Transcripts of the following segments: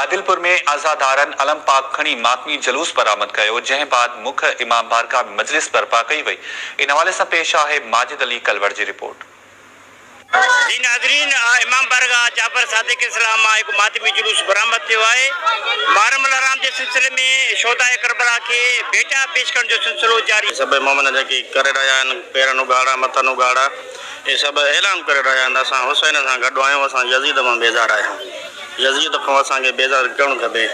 आदिलपुर में अज़ादारनि अलम पाक खणी मातमी जुलूस बरामद कयो, जंहिं बाद मुख्य इमाम बारगाह में मजलिस बर्पा कई वई। इन हवाले से पेश है माजिद अली कलवर की रिपोर्ट। जी नाज़रीन, इमाम बारगाह जाफर सादिक इस्लाम एक मातमी जुलूस बरामद थियो है। बारहमल हराम के सिलसिले में शोहदाए करबला के बेटा पेश करण जो सिलसिलो जारी। सब मोमिन जेके करे रहिया आहिनि, पेरनि उघाड़ा मथनि उघाड़ा ये सब ऐलान करे रहिया आहिनि। असां हुसैन सां गॾु आहियूं, असां यज़ीद मां बेज़ार आहियूं। यज़ीद खां असांखे बेज़ार करणु खपे।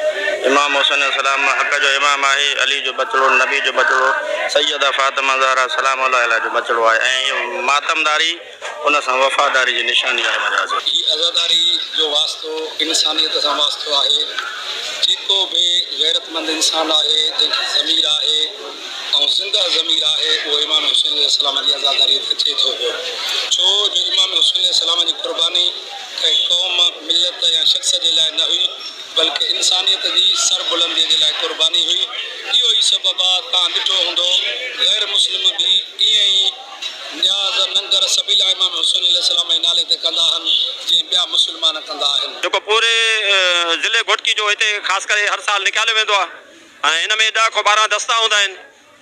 इमाम हुसैन सलाम हक़ जो इमाम आहे, अली जो बचड़ो, नबी जो बचड़ो, सैयदा फातिमा ज़हरा सलाम अलाह जो बचड़ो आहे। ऐं मातमदारी उन सां वफ़ादारी जी निशानी आहे। मजाज ही आज़ादारी जो वास्तो इंसानियत सां वास्तो आहे। जेको भी गैरतमंद इंसान आहे, जंहिंखे ज़मीर आहे ऐं ज़िंदा ज़मीर आहे, उहो इमाम हुसैन सलाम जी आज़ादारी अचे थो पियो। छो जो इमाम हुसैन सलाम जी कुर्बानी कंहिं क़ौम, मिलत या शख़्स जे लाइ न हुई, बल्कि इंसानियत जी सरबुलंदी जे लाइ कुर्बानी हुई। इहो ई सबबु आहे। तव्हां ॾिठो हूंदो गैर मुस्लिम भी ईअं ई न्याज़ लंगर सबीला इमाम हुसैन सलाम जे नाले ते कंदा आहिनि, जीअं ॿिया मुस्लमान कंदा आहिनि। जेको पूरे ज़िले घोटकी जो हिते ख़ासि करे हर साल निकालियो वेंदो आहे ऐं हिन में 10 खां 12 दस्ता हूंदा आहिनि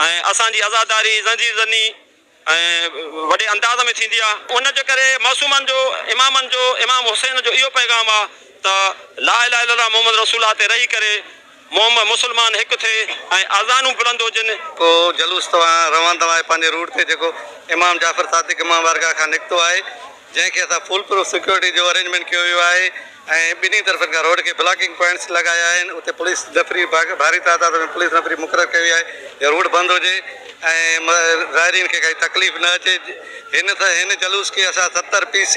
ऐं असांजी आज़ादारी ज़ंजीर ज़नी ऐं वॾे अंदाज़ में थींदी आहे। उन जे करे मासूमनि जो, इमामनि जो, इमाम हुसैन जो इहो पैगाम आहे त ला इलाहा इल्लल्लाह मोहम्मद रसूलुल्लाह ते रही करे मोहम्मद मुसलमान हिकु थिए ऐं आज़ानूं बुलंद हुजनि। को जलूस तव्हां रवंदो आहे पंहिंजे रूट ते, जेको इमाम जाफ़र सादिक इमाम बारगाह खां निकितो आहे, जंहिंखे असां फुल प्रूफ सिक्योरिटी जो अरेंजमेंट कयो वियो आहे ऐं ॿिन्ही तरफ़नि खां रोड के ब्लॉकिंग पॉइंट्स लॻाया आहिनि। उते पुलिस नफ़री भारी तादाद में पुलिस नफ़री मुक़ररु कई आहे या रोड बंदि हुजे ऐं ज़ाइरीन खे काई तकलीफ़ न अचे। हिन जलूस खे असां 70 PC,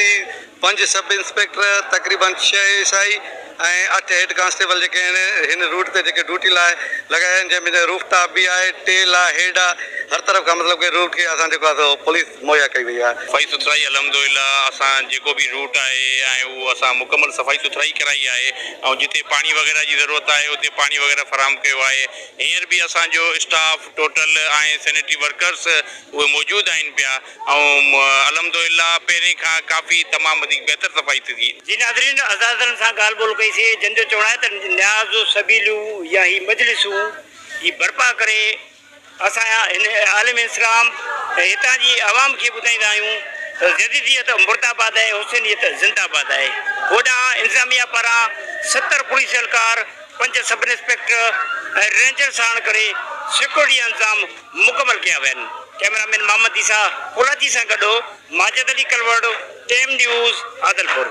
5 सब इंस्पेक्टर, तक़रीबन 6 SI ऐं 8 हेड कांस्टेबल जेके आहिनि हिन रूट ते जेके ड्यूटी लाइ लॻाया आहिनि, जंहिंमें रूफटॉप बि आहे, टेल आहे, हेड आहे, हर तरफ़ खां मतिलबु कि रूट खे असां जेको आहे पुलिस मुहैया कई वई आहे। सफ़ाई सुथराई अल्हम्दुलिल्लाह असां जेको भी रूट आहे ऐं उहो असां मुकमल सफ़ाई सुथराई कराई आहे ऐं जिते पाणी वग़ैरह जी ज़रूरत आहे उते पाणी वग़ैरह फराहम कयो आहे। हींअर बि असांजो स्टाफ टोटल ऐं सैनिटरी वर्कर्स उहे मौजूदु आहिनि पिया ऐं अल्हम्दुलिल्लाह पहिरीं खां काफ़ी तमामु वधीक बहितर सफ़ाई थी थी। जी नाज़रीन, आज़ादनि सां ॻाल्हि ॿोल कईसीं, जंहिंजो चवणु आहे त न्याज़ सबीलूं या ही मजलिसूं ही बर्पा करे असां हिन आलिम इस्लाम हितां जी आवाम खे ॿुधाईंदा आहियूं त जदीदियत मुर्दाबाद आहे, हुसैनियत ज़िंदाबाद आहे। होॾां इंतिज़ामिया पारां 70 पुलिस एहलकार, 5 सब इंस्पेक्टर ऐं रेंजर साण करे सिक्योरिटी इंतज़ाम मुकमल कया विया आहिनि। कैमरामैन मोहम्मद ईसा कोलाची सां गॾु माजिद अली कलवड़, टेम न्यूज़, आदिलपुर।